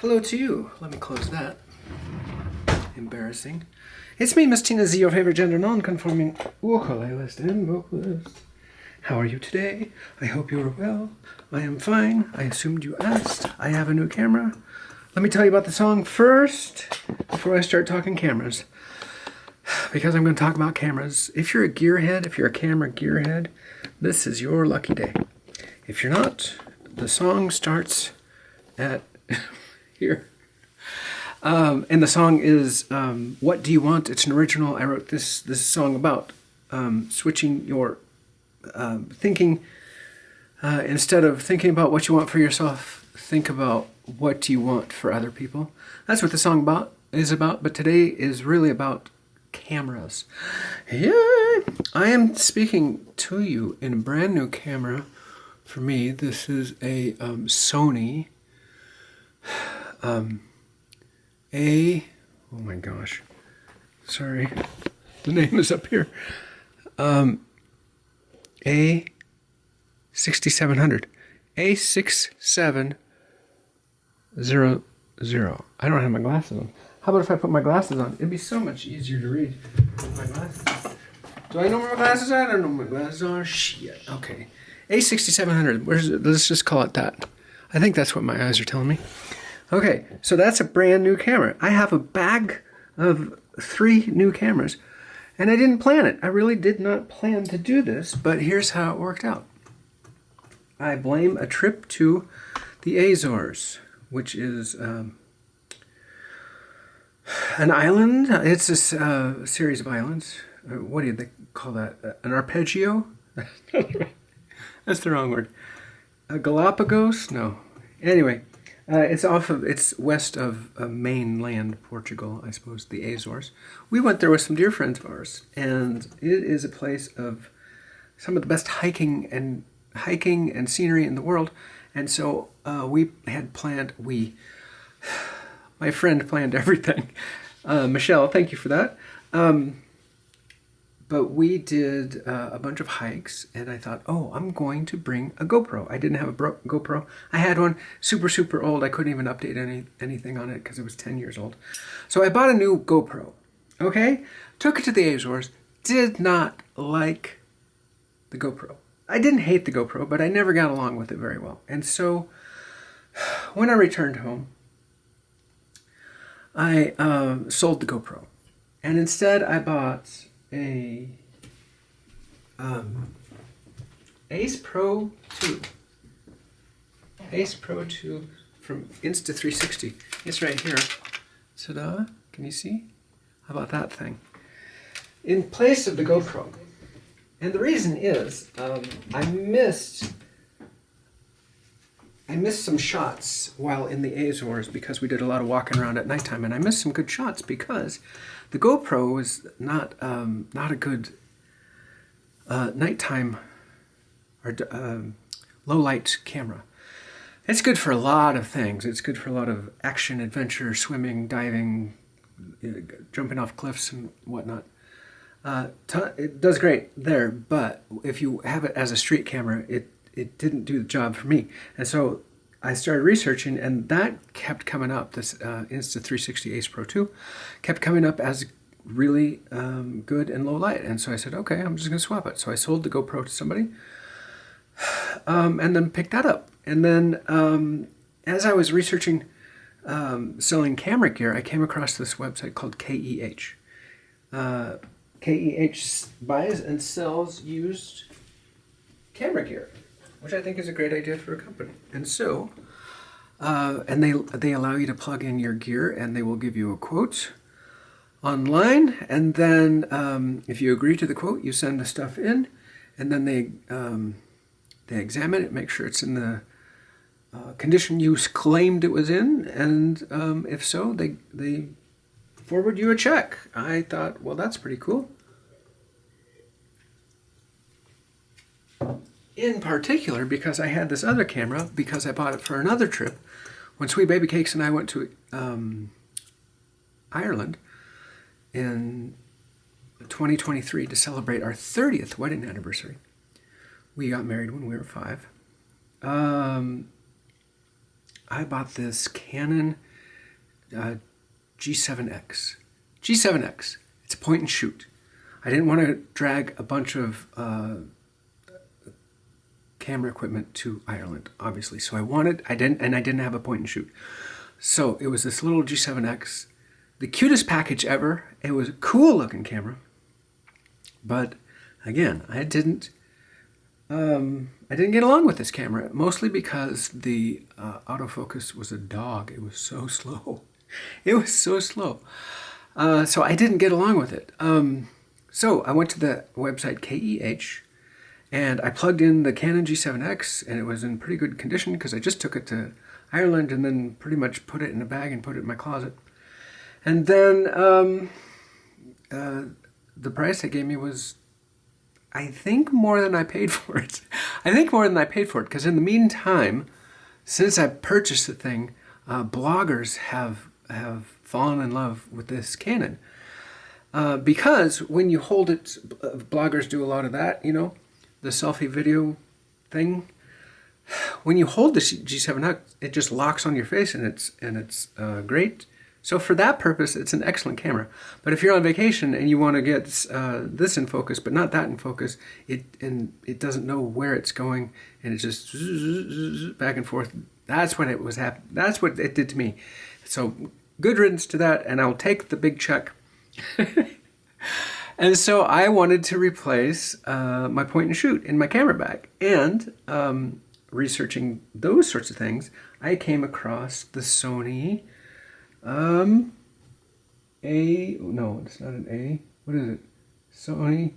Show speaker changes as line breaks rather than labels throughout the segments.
Hello to you. Let me close that. Embarrassing. It's me, Miss Tina Z, your favorite gender non-conforming ukulelist and vocalist. How are you today? I hope you are well. I am fine. I assumed you asked. I have a new camera. Let me tell you about the song first before I start talking cameras. Because I'm going to talk about cameras. If you're a gearhead, if you're a camera gearhead, this is your lucky day. If you're not, the song starts at here. And the song is What Do You Want? It's an original. I wrote this song about switching your thinking. Instead of thinking about what you want for yourself, think about what do you want for other people. That's what the song is about. But today is really about cameras. Yeah, I am speaking to you in a brand new camera. For me, this is a Sony. Oh my gosh, sorry, the name is up here. A6700, A6700. I don't have my glasses on. How about if I put my glasses on? It'd be so much easier to read with my glasses. Do I know where my glasses are? I don't know where my glasses are. Shit. Okay. A6700. Let's just call it that. I think that's what my eyes are telling me. Okay, so that's a brand new camera. I have a bag of 3 new cameras, and I didn't plan it. I really did not plan to do this, but here's how it worked out. I blame a trip to the Azores, which is an island. It's a series of islands. What do they call that? An arpeggio? That's the wrong word. Galapagos? No. Anyway, it's west of mainland Portugal, I suppose, the Azores. We went there with some dear friends of ours, and it is a place of some of the best hiking and scenery in the world. And so my friend planned everything. Michelle, thank you for that. But we did a bunch of hikes, and I thought, oh, I'm going to bring a GoPro. I didn't have a GoPro. I had one super old. I couldn't even update anything on it because it was 10 years old. So I bought a new GoPro, okay? Took it to the Azores. Did not like the GoPro. I didn't hate the GoPro, but I never got along with it very well. And so when I returned home, I sold the GoPro. And instead I bought a Ace Pro 2. Ace Pro 2 from Insta360. It's right here. Ta-da! Can you see? How about that thing? In place of the GoPro. And the reason is I missed some shots while in the Azores because we did a lot of walking around at nighttime, and I missed some good shots because the GoPro was not a good nighttime or low light camera. It's good for a lot of things. It's good for a lot of action, adventure, swimming, diving, jumping off cliffs and whatnot. It does great there, but if you have it as a street camera, it didn't do the job for me. And so I started researching, and that kept coming up. This Insta360 Ace Pro 2 kept coming up as really good and low light. And so I said, okay, I'm just going to swap it. So I sold the GoPro to somebody and then picked that up. And then as I was researching selling camera gear, I came across this website called KEH. KEH buys and sells used camera gear, which I think is a great idea for a company. And so, and they allow you to plug in your gear, and they will give you a quote online. And then if you agree to the quote, you send the stuff in, and then they examine it, make sure it's in the condition you claimed it was in, and if so, they forward you a check. I thought, well, that's pretty cool. In particular, because I had this other camera, because I bought it for another trip. When Sweet Baby Cakes and I went to Ireland in 2023 to celebrate our 30th wedding anniversary. We got married when we were 5. I bought this Canon G7X. G7X. It's a point and shoot. I didn't want to drag a bunch of camera equipment to Ireland, obviously. So I didn't have a point and shoot. So it was this little G7X, the cutest package ever. It was a cool looking camera, but again, I didn't get along with this camera, mostly because the autofocus was a dog. It was so slow. It was so slow. So I didn't get along with it. So I went to the website KEH, and I plugged in the Canon G7X, and it was in pretty good condition because I just took it to Ireland and then pretty much put it in a bag and put it in my closet. And then the price they gave me was, I think, more than I paid for it. I think more than I paid for it, because in the meantime, since I purchased the thing, bloggers have fallen in love with this Canon. Because when you hold it, bloggers do a lot of that, you know, the selfie video thing. When you hold the G7X, it just locks on your face, and it's great. So for that purpose, it's an excellent camera. But if you're on vacation and you want to get this in focus, but not that in focus, it doesn't know where it's going, and it just back and forth. That's what it was happening. That's what it did to me. So good riddance to that, and I'll take the big check. And so I wanted to replace my point and shoot in my camera bag. And researching those sorts of things, I came across the Sony no, it's not an A. What is it? Sony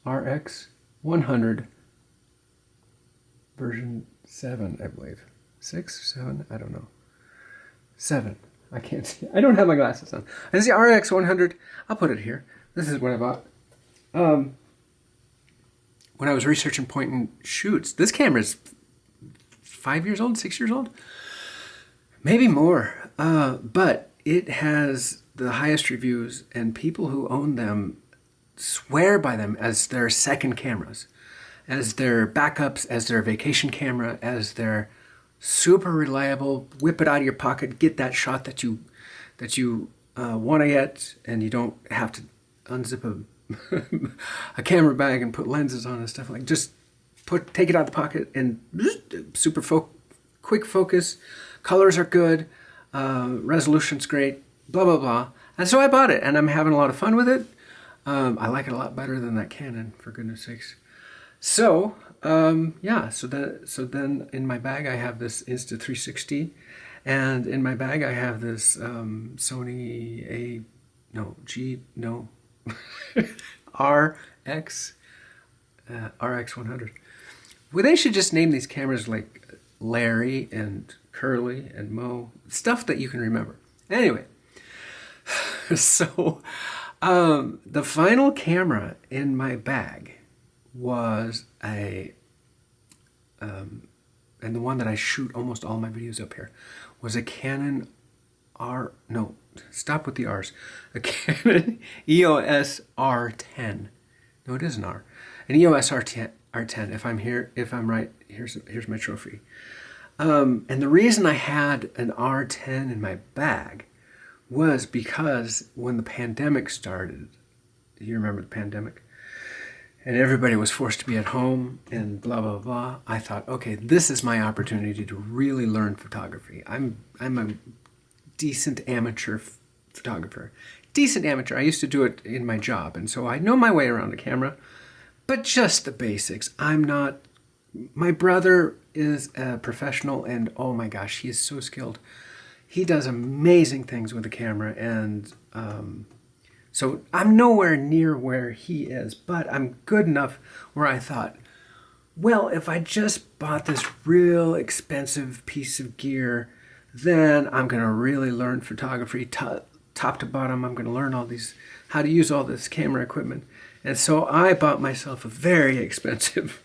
RX 100 version 7, I believe. 6, 7, I don't know. 7. I can't see. I don't have my glasses on. I see RX 100. I'll put it here. This is what I bought. When I was researching point and shoots, this camera is 5 years old, 6 years old, maybe more. But it has the highest reviews, and people who own them swear by them as their second cameras, as their backups, as their vacation camera, as their super reliable, whip it out of your pocket, get that shot that you want to get, and you don't have to unzip a camera bag and put lenses on and stuff. Like, just take it out of the pocket and super quick focus, colors are good, resolution's great, blah blah blah. And so I bought it, and I'm having a lot of fun with it. I like it a lot better than that Canon, for goodness sakes. So yeah, so then in my bag I have this Insta360, and in my bag I have this Sony RX 100. Well, they should just name these cameras like Larry and Curly and Mo, stuff that you can remember. Anyway, so the final camera in my bag was and the one that I shoot almost all my videos up here, was a Canon stop with the R's. A Canon EOS R10. No, it is an R. An EOS R10. If I'm right, here's my trophy. And the reason I had an R10 in my bag was because when the pandemic started, you remember the pandemic, and everybody was forced to be at home and blah blah blah, I thought, okay, this is my opportunity to really learn photography. I'm a decent amateur photographer. Decent amateur. I used to do it in my job, and so I know my way around a camera, but just the basics. I'm not. My brother is a professional, and oh my gosh, he is so skilled. He does amazing things with the camera, and so I'm nowhere near where he is, but I'm good enough where I thought, well, if I just bought this real expensive piece of gear, then I'm going to really learn photography top to bottom. I'm going to learn how to use all this camera equipment. And so I bought myself a very expensive,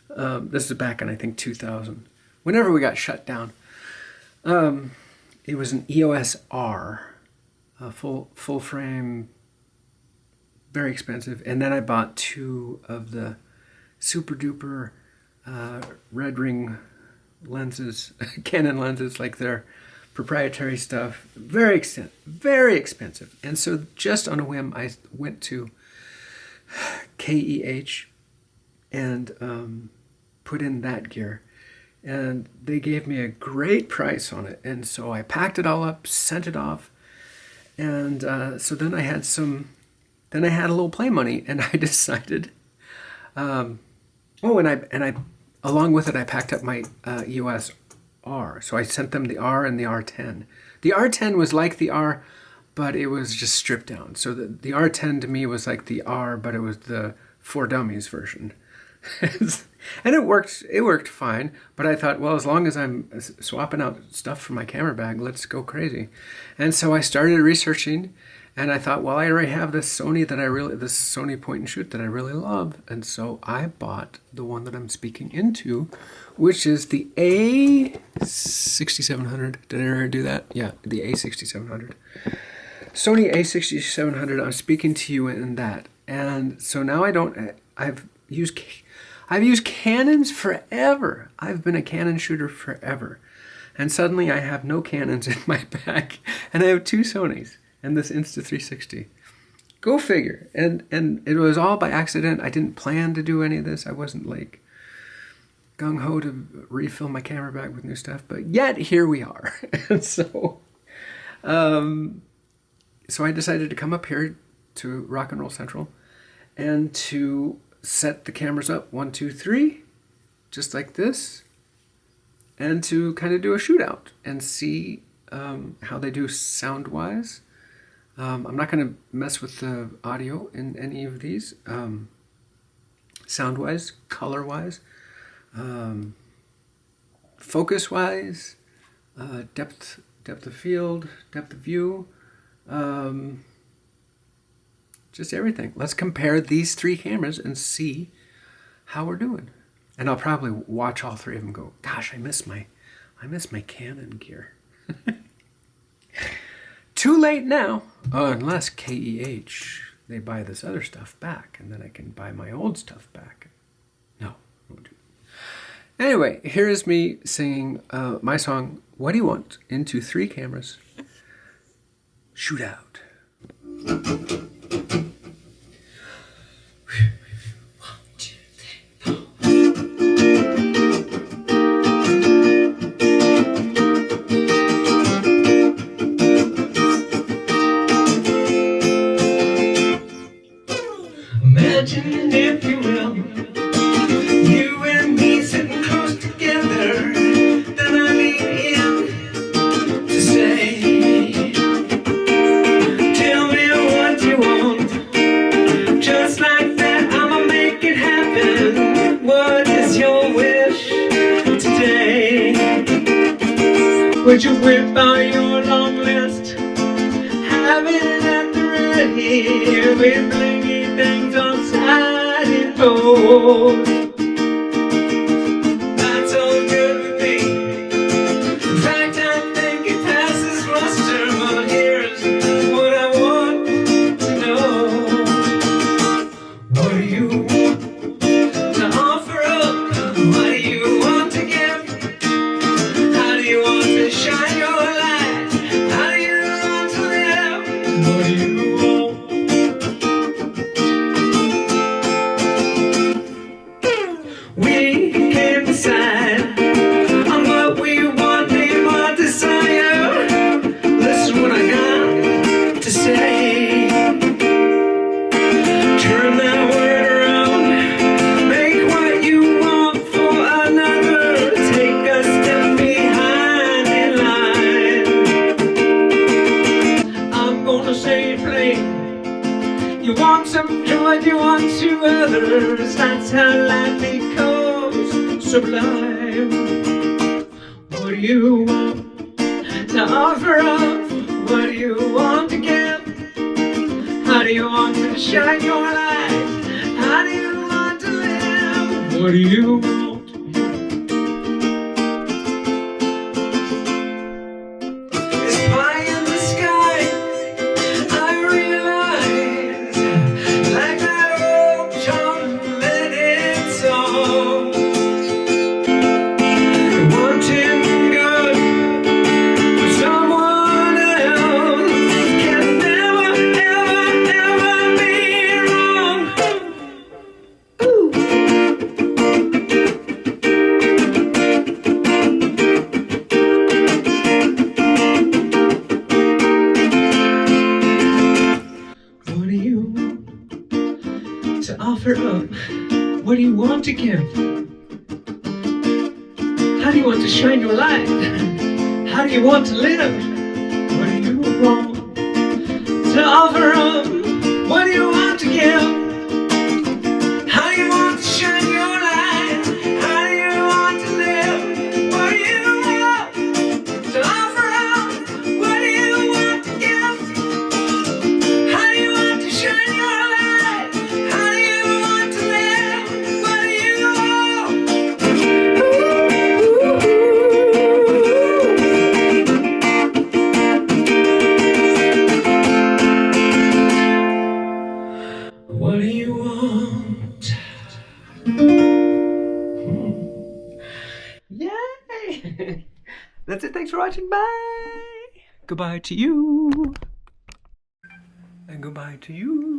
this is back in, I think, 2000, whenever we got shut down. It was an EOS R, a full frame, very expensive. And then I bought 2 of the super duper red ring lenses, Canon lenses, like their proprietary stuff. Very expensive. And so just on a whim, I went to KEH and put in that gear. And they gave me a great price on it. And so I packed it all up, sent it off. And so then I had a little play money, and I decided, and I along with it, I packed up my EOS R. So I sent them the R and the R10. The R10 was like the R, but it was just stripped down. So the R10 to me was like the R, but it was the For Dummies version. And it worked fine, but I thought, well, as long as I'm swapping out stuff for my camera bag, let's go crazy. And so I started researching, and I thought, well, I already have this Sony point and shoot that I really love. And so I bought the one that I'm speaking into, which is the A6700. Did I ever do that? Yeah, the A6700. Sony A6700, I'm speaking to you in that. And so now I've used Canons forever. I've been a Canon shooter forever. And suddenly I have no Canons in my bag. And I have 2 Sonys and this Insta360. Go figure. And it was all by accident. I didn't plan to do any of this. I wasn't like gung-ho to refill my camera bag with new stuff. But yet here we are. And so I decided to come up here to Rock and Roll Central and to set the cameras up 1, 2, 3, just like this, and to kind of do a shootout and see how they do sound-wise. I'm not going to mess with the audio in any of these, sound-wise, color-wise, focus-wise, depth of field, depth of view, just everything. Let's compare these 3 cameras and see how we're doing. And I'll probably watch all 3 of them and go, gosh, I miss my Canon gear. Too late now, unless KEH, they buy this other stuff back, and then I can buy my old stuff back. No, I won't do it. Anyway, here is me singing my song, What Do You Want? Into 3 cameras. Shoot out.
Imagine, if you will, you and me sitting close together. Then I lean in to say, tell me what you want. Just like that, I'ma make it happen. What is your wish today? Would you whip out your long list? Have it at the ready with blingy things on side and gold. That's all good with me. In fact, I think it passes muster. But here's what I want to know. What do you want to offer up? What do you want to give? How do you want to shine your light? How do you want to live? What do you want? We can decide on what we want, name our desire. Listen what I got to say. Turn that word around. Make what you want for another. Take a step behind in line. I'm gonna say it plain. You want some joy, you want to others. That's how life becomes sublime. What do you want to offer up? What do you want to give? How do you want to shine your light? How do you want to live? What do you want? It's pie in the sky. I realize, like that old John Lennon song. offer up? What do you want to give? How do you want to shine your light? How do you want to live? What do you want to offer up? What do you want to give? How do you want to shine your light? How do you want to live? What do you want to offer up? What do you want to give? How do you want to shine your light? How do you want to live? What do you want? What do you want? Yay! That's it. Thanks for watching. Bye. Goodbye to you. And goodbye to you.